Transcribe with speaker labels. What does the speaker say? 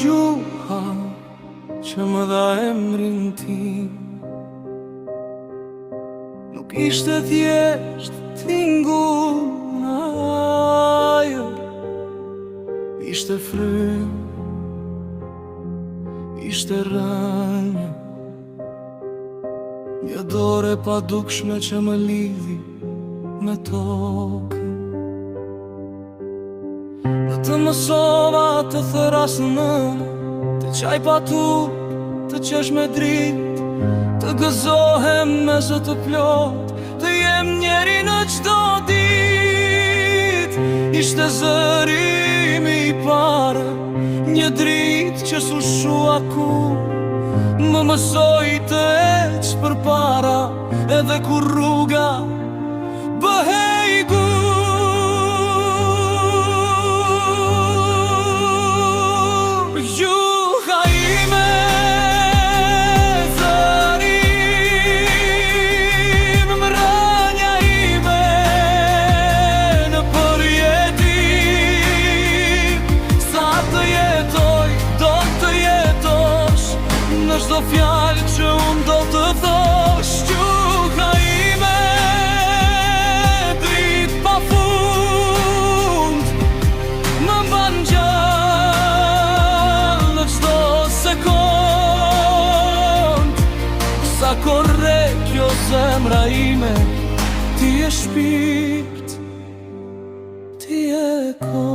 Speaker 1: gjuha që më dha emrin tim. Nuk ishte thjesht tingull në ajër, ishte frymë, ishte rënje, një dore pa dukshme që më lidhi me tokën. Dhe të mësova të thëras në të qaj pa tu, të qesh me drit, të gëzohem me zë të plot, të jem njeri në qdo dit. Ishte zërimi i pare, një drit që su shua ku, më mësoj të eq për para, edhe kur rruga bëhej gur. Gjuha ime, zërim, mrënja ime në përjetim. Sa të jetoj, do të jetosh, në çdo fjalë që unë do të thosh. Gjuha ime, dritë pa fund, më mban gjallë në çdo sekond. Sa korre kjo zemra ime, ti je shpirt, ti je kohë.